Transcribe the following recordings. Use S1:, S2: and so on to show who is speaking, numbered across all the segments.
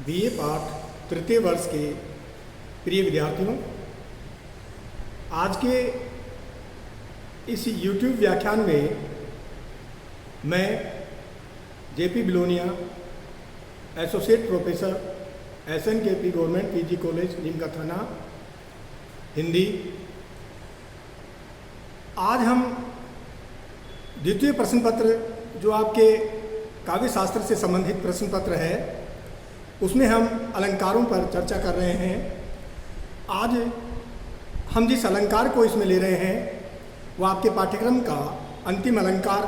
S1: BA पाठ तृतीय वर्ष के प्रिय विद्यार्थियों, आज के इस YouTube व्याख्यान में मैं JP Belonia, associate professor SNKP government PG college Neemka थाना, हिंदी। आज हम द्वितीय प्रश्न पत्र जो आपके काव्य शास्त्र से संबंधित प्रश्न पत्र है, उसमें हम अलंकारों पर चर्चा कर रहे हैं। आज हम जिस अलंकार को इसमें ले रहे हैं वो आपके पाठ्यक्रम का अंतिम अलंकार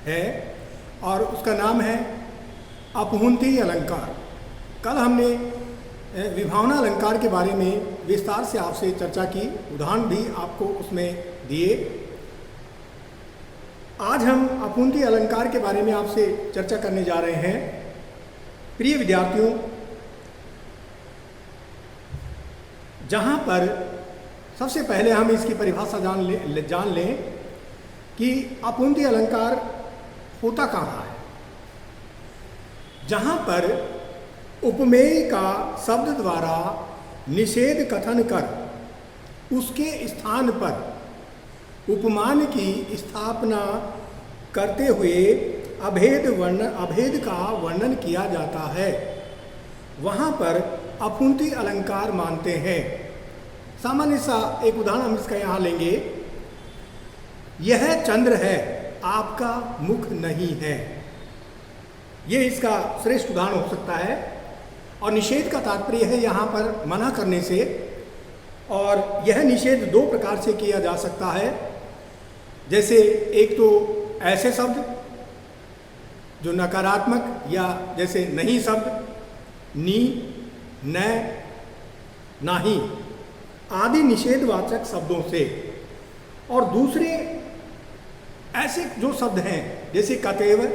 S1: है और उसका नाम है अपहुंती अलंकार। कल हमने विभावना अलंकार के बारे में विस्तार से आपसे चर्चा की, उदाहरण भी आपको उसमें दिए। आज हम अपहुंती अलंकार के बारे में आपसे चर्चा करने जा रहे हैं। प्रिय विद्यार्थियों, जहाँ पर सबसे पहले हम इसकी परिभाषा जान लें कि अपहुंती अलंकार होता कहाँ है। जहाँ पर उपमेय का शब्द द्वारा निषेध कथन कर उसके स्थान पर उपमान की स्थापना करते हुए अभेद का वर्णन किया जाता है, वहाँ पर अपहुंती अलंकार मानते हैं। सामान्य सा एक उदाहरण हम इसका यहाँ लेंगे। यह चंद्र है, आपका मुख नहीं है। ये इसका श्रेष्ठ उदाहरण हो सकता है। और निषेध का तात्पर्य है यहाँ पर मना करने से, और यह निषेध दो प्रकार से किया जा सकता है। जैसे एक तो ऐसे शब्द जो नकारात्मक या जैसे नहीं शब्द, नी, न, नाही आदि निषेधवाचक शब्दों से, और दूसरे ऐसे जो शब्द हैं जैसे कतेव,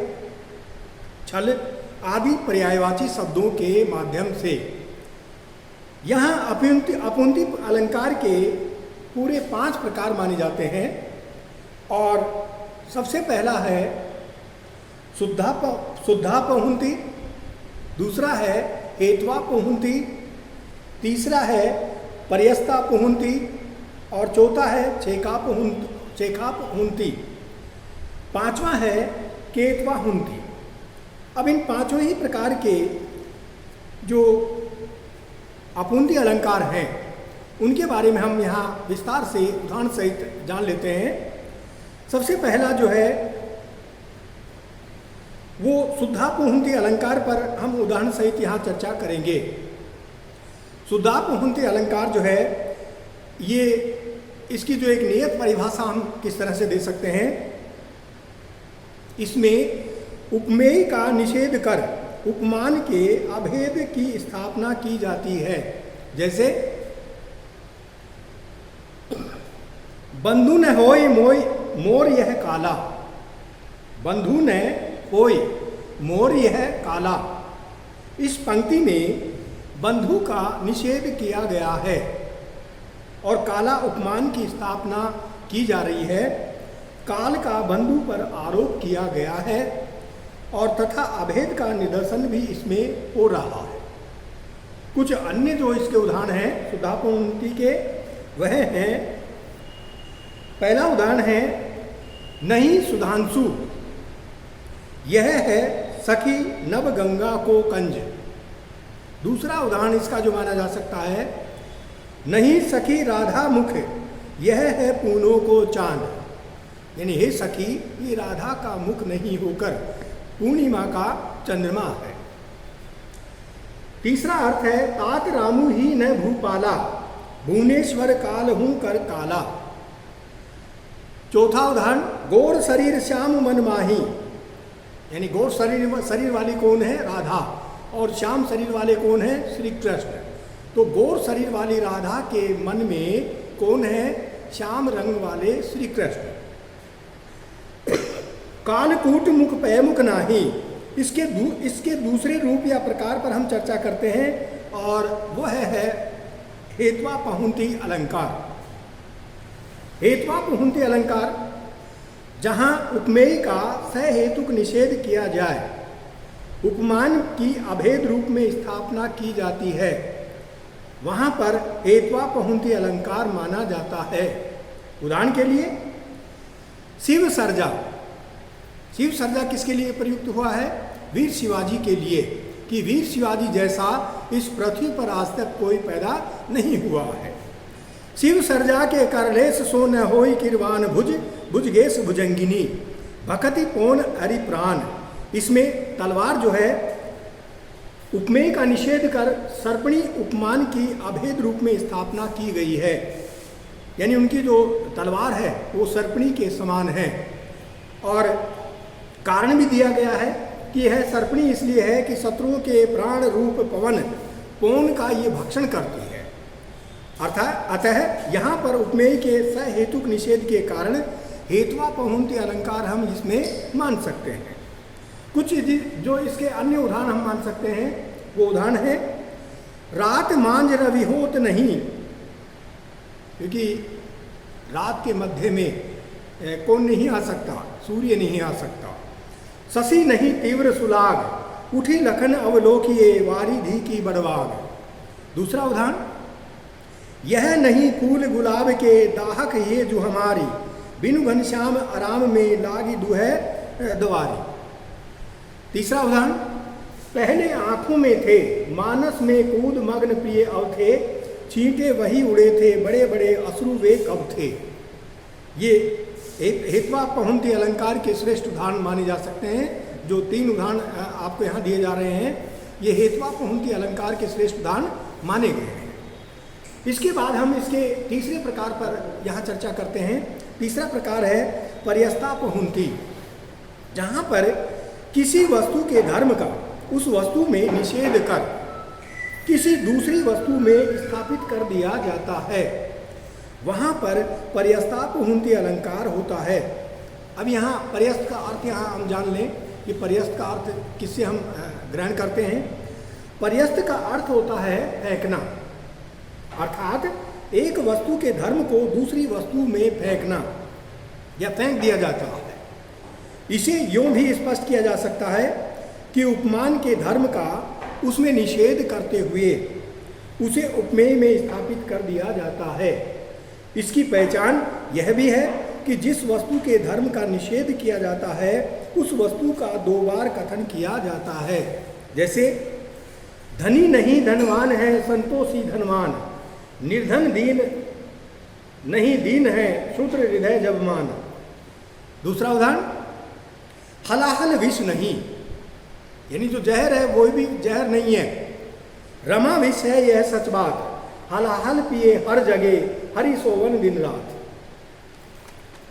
S1: छल आदि पर्यायवाची शब्दों के माध्यम से। यहाँ अपहुंती अलंकार के पूरे 5 प्रकार माने जाते हैं। और सबसे पहला है शुद्धापहुंती, दूसरा है हेत्वापहुंती, तीसरा है पर्यस्तापहुंती और चौथा है छेकापहुंती, पांचवा है केत्वाहुंती। अब इन पांचों ही प्रकार के जो अपहुंती अलंकार हैं उनके बारे में हम यहाँ विस्तार से उदाहरण सहित जान लेते हैं। सबसे पहला जो है वो शुद्धापहुंती अलंकार पर हम उदाहरण सहित यहाँ चर्चा करेंगे। शुद्धापहुंती अलंकार जो है, ये इसकी जो एक नियत परिभाषा हम किस तरह से दे सकते हैं। इसमें उपमेय का निषेध कर उपमान के अभेद की स्थापना की जाती है। जैसे बंधु न होय मोर यह काला, बंधु न होय मोर यह काला। इस पंक्ति में बंधु का निषेध किया गया है और काला उपमान की स्थापना की जा रही है। काल का बंधु पर आरोप किया गया है और तथा अभेद का निदर्शन भी इसमें हो रहा है। कुछ अन्य जो इसके उदाहरण हैं शुद्धापहुंती के, वह हैं, पहला उदाहरण है नहीं सुधांशु, यह है सखी नव गंगा को कंज। दूसरा उदाहरण इसका जो माना जा सकता है, नहीं सखी राधा मुख, यह है पूनों को चांद। यानी हे सखी, ये राधा का मुख नहीं होकर पूर्णिमा का चंद्रमा है। तीसरा अर्थ है तात रामू ही न भूपाला, भुवनेश्वर काल हूं कर काला। चौथा उदाहरण गौर शरीर श्याम मन माही, यानी गौर शरीर वाली कौन है? राधा। और श्याम शरीर वाले कौन है? श्री कृष्ण। तो गौर शरीर वाली राधा के मन में कौन है? श्याम रंग वाले श्री कृष्ण। कालकूट मुख पय मुख नाही, इसके दूसरे रूप या प्रकार पर हम चर्चा करते हैं और वह है हेत्वापहुंती अलंकार। हेत्वापहुंती अलंकार जहाँ उपमेय का सहेतुक निषेध किया जाए उपमान की अभेद रूप में स्थापना की जाती है, वहाँ पर हेत्वापहुंति अलंकार माना जाता है। उदाहरण के लिए शिव सर्जा, शिव सर्जा किसके लिए प्रयुक्त हुआ है? वीर शिवाजी के लिए, कि वीर शिवाजी जैसा इस पृथ्वी पर आज तक कोई पैदा नहीं हुआ है। शिव सर्जा के करलेस सो न होई किरवान भुज, भुजगेश भुजंगिनी भक्ति पोन हरि प्राण। इसमें तलवार जो है उपमेय का निषेध कर सर्पणी उपमान की अभेद रूप में स्थापना की गई है, यानी उनकी जो तलवार है वो सर्पणी के समान है। और कारण भी दिया गया है कि यह सर्पणी इसलिए है कि शत्रुओं के प्राण रूप पवन पौन का ये भक्षण करती है। अतः यहाँ पर उपमेय के सहेतुक निषेध के कारण हेत्वापहुंति अलंकार हम इसमें मान सकते हैं। कुछ जो इसके अन्य उदाहरण हम मान सकते हैं वो उदाहरण है रात मांझ रवि होत नहीं, क्योंकि रात के मध्य में कौन नहीं आ सकता? सूर्य नहीं आ सकता। शशि नहीं तीव्र सुलाग उठी लखन अवलोकिए वारिधि की बड़वाग। दूसरा उदाहरण यह नहीं फूल गुलाब के दाहक ये जो हमारी बिनु घनश्याम आराम में लागी दुहे द्वारी। तीसरा उदाहरण पहले आंखों में थे मानस में कूद मग्न प्रिय अव थे चींटे वही उड़े थे बड़े बड़े अश्रु वे कब थे। ये हेत्वापहुंति अलंकार के श्रेष्ठ उदाहरण माने जा सकते हैं। जो 3 उदाहरण आपको यहाँ दिए जा रहे हैं ये हेत्वापहुंति अलंकार के श्रेष्ठ उदाहरण माने गए हैं। इसके बाद हम इसके तीसरे प्रकार पर यहाँ चर्चा करते हैं। तीसरा प्रकार है पर्यस्तापहुंति, जहाँ पर किसी वस्तु के धर्म का उस वस्तु में निषेध कर किसी दूसरी वस्तु में स्थापित कर दिया जाता है, वहाँ पर पर्यस्तापहुंति अलंकार होता है। अब यहाँ पर्यस्त का अर्थ यहाँ हम जान लें कि पर्यस्त का अर्थ किससे हम ग्रहण करते हैं। पर्यस्त का अर्थ होता है फेंकना, अर्थात एक वस्तु के धर्म को दूसरी वस्तु में फेंकना या फेंक दिया जाता है। इसे यूँ भी स्पष्ट किया जा सकता है कि उपमान के धर्म का उसमें निषेध करते हुए उसे उपमेय में स्थापित कर दिया जाता है। इसकी पहचान यह भी है कि जिस वस्तु के धर्म का निषेध किया जाता है उस वस्तु का 2 बार कथन किया जाता है। जैसे धनी नहीं धनवान है संतोषी धनवान, निर्धन दीन नहीं दीन है शूद्र हृदय जबमान। दूसरा उदाहरण हलाहल विष नहीं, यानी जो जहर है वो भी जहर नहीं है, रमा विष है यह सच बात, हलाहल पिए हर जगह हरि सोवन दिन रात।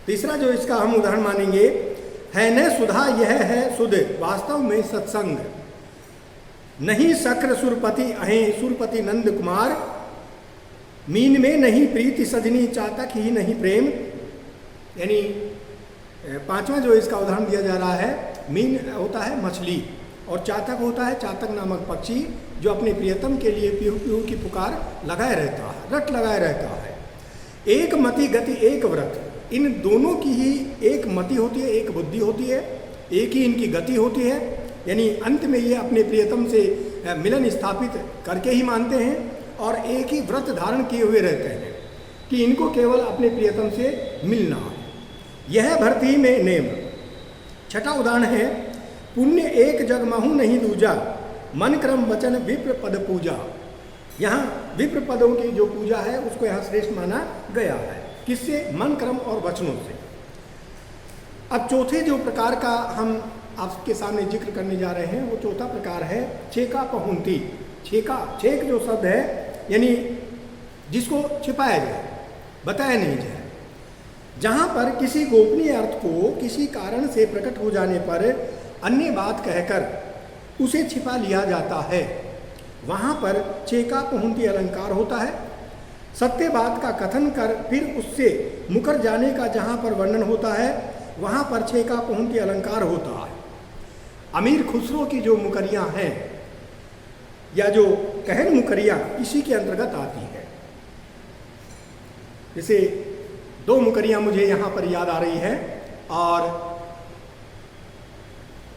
S1: तीसरा जो इसका हम उदाहरण मानेंगे है न सुधा यह है सुध वास्तव में सत्संग, नहीं शक्र सुरपति अहें सुरपति नंद कुमार, मीन में नहीं प्रीति सजनी चातक ही नहीं प्रेम। यानी 5वां जो इसका उदाहरण दिया जा रहा है, मीन होता है मछली और चातक होता है चातक नामक पक्षी जो अपने प्रियतम के लिए पीहू पीहू की पुकार लगाए रहता है, रट लगाए रहता है। एक मति गति एक व्रत, इन दोनों की ही एक मति होती है, एक बुद्धि होती है, एक ही इनकी गति होती है। यानी अंत में ये अपने प्रियतम से मिलन स्थापित करके ही मानते हैं और एक ही व्रत धारण किए हुए रहते हैं कि इनको केवल अपने प्रियतम से मिलना है। यह भरती में नेम। छठा उदाहरण है पुण्य एक जग महु नहीं दूजा, मन क्रम वचन विप्र पद पूजा। यहाँ विप्र पदों की जो पूजा है उसको यहाँ श्रेष्ठ माना गया है। किससे? मन क्रम और वचनों से। अब चौथे जो प्रकार का हम आपके सामने जिक्र करने जा रहे हैं वो चौथा प्रकार है छेकापहुंति। छेक जो शब्द है यानी जिसको छिपाया जाए, बताया नहीं जाए, जहाँ पर किसी गोपनीय अर्थ को किसी कारण से प्रकट हो जाने पर अन्य बात कहकर उसे छिपा लिया जाता है, वहाँ पर छेकापहुंति अलंकार होता है। सत्य बात का कथन कर फिर उससे मुकर जाने का जहाँ पर वर्णन होता है वहाँ पर छेकापहुंति अलंकार होता है। अमीर खुसरो की जो मुकरियाँ हैं या जो कहन मुकरियाँ इसी के अंतर्गत आती है। जैसे 2 मुकरियाँ मुझे यहाँ पर याद आ रही हैं और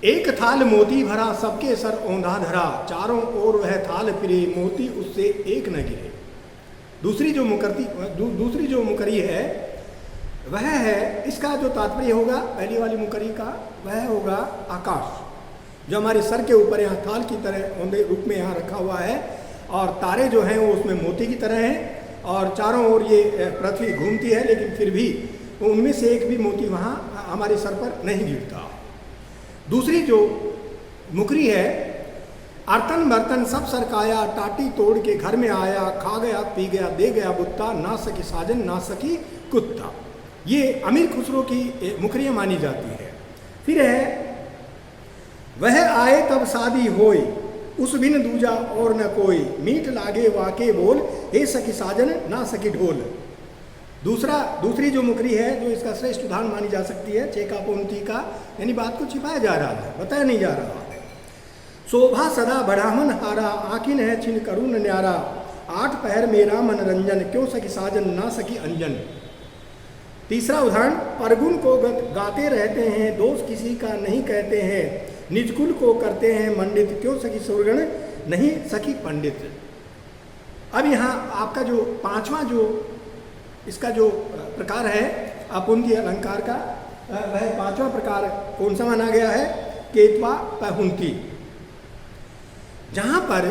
S1: एक थाल मोती भरा सबके सर औंधा धरा, चारों ओर वह थाल फिरे मोती उससे एक न गिरे। दूसरी जो मुकरी है वह है, इसका जो तात्पर्य होगा पहली वाली मुकरी का, वह होगा आकाश, जो हमारे सर के ऊपर यहाँ थाल की तरह औंधे रूप में यहाँ रखा हुआ है, और तारे जो हैं वो उसमें मोती की तरह हैं, और चारों ओर ये पृथ्वी घूमती है, लेकिन फिर भी उनमें से एक भी मोती वहाँ हमारे सर पर नहीं गिरता। दूसरी जो मुकरी है, अर्तन बर्तन सब सरकाया, टाटी तोड़ के घर में आया, खा गया पी गया दे गया बुत्ता, ना सकी साजन ना सकी कुत्ता। ये अमीर खुसरो की मुकरियाँ मानी जाती है। फिर है, वह आए तब शादी होई, उस बिन दूजा और न कोई, मीठ लागे वाके बोल, हे सखी साजन ना सकी ढोल। दूसरी जो मुकरी है, जो इसका श्रेष्ठ उदाहरण मानी जा सकती है, चेका पोंती का, यानी बात को छिपाया जा रहा है, बताया नहीं जा रहा है। शोभा सदा बढ़ामन हारा, आँखिन है छिन करुण न्यारा, आठ पहर मेरा मनरंजन, क्यों सखी साजन ना सकी अंजन। तीसरा उदाहरण, परगुण को गाते रहते हैं, दोष किसी का नहीं कहते हैं, निजकुल को करते हैं मंडित, क्यों सखी सुरगण नहीं सखी पंडित। अब यहाँ आपका जो पांचवा जो इसका जो प्रकार है अपुंती अलंकार का, वह पांचवा प्रकार कौन सा माना गया है? केत्वा पहुंती, जहाँ पर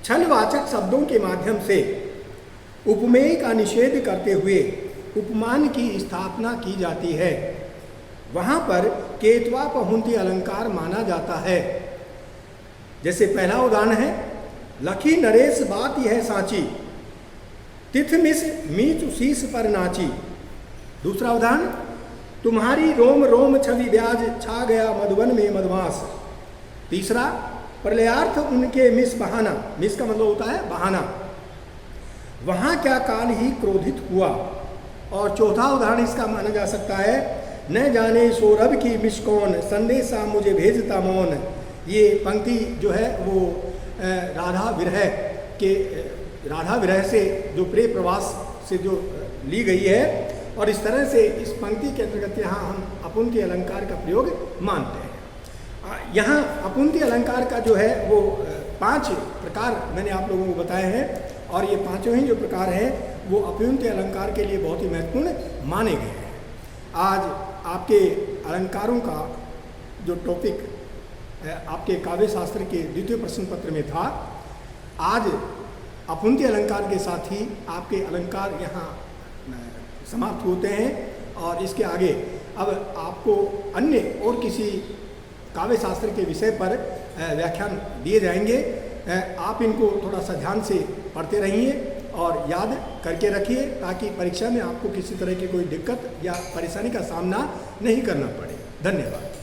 S1: छलवाचक शब्दों के माध्यम से उपमेय का निषेध करते हुए उपमान की स्थापना की जाती है, वहाँ पर केत्वा पहुंती अलंकार माना जाता है। जैसे पहला उदाहरण है, लखी नरेश बात यह साची, तिथ मिस मीच शीश पर नाची। दूसरा उदाहरण, तुम्हारी रोम रोम छवि ब्याज, छा गया मधुबन में मधुमास। तीसरा, प्रलयार्थ उनके मिस बहाना, मिस का मतलब होता है बहाना, वहाँ क्या काल ही क्रोधित हुआ। और चौथा उदाहरण इसका माना जा सकता है, न जाने सौरभ की मिस कौन, संदेशा मुझे भेजता मौन। ये पंक्ति जो है वो राधा विरह से जो प्रेम प्रवास से जो ली गई है, और इस तरह से इस पंक्ति के अंतर्गत यहाँ हम अपुंती अलंकार का प्रयोग मानते हैं। यहाँ अपुंती अलंकार का जो है वो 5 प्रकार मैंने आप लोगों को बताए हैं, और ये पांचों ही जो प्रकार हैं वो अपुंती अलंकार के लिए बहुत ही महत्वपूर्ण माने गए हैं। आज आपके अलंकारों का जो टॉपिक आपके काव्य शास्त्र के द्वितीय प्रश्न पत्र में था, आज अपुंती अलंकार के साथ ही आपके अलंकार यहाँ समाप्त होते हैं, और इसके आगे अब आपको अन्य और किसी काव्य शास्त्र के विषय पर व्याख्यान दिए जाएंगे। आप इनको थोड़ा सा ध्यान से पढ़ते रहिए और याद करके रखिए, ताकि परीक्षा में आपको किसी तरह की कोई दिक्कत या परेशानी का सामना नहीं करना पड़े। धन्यवाद।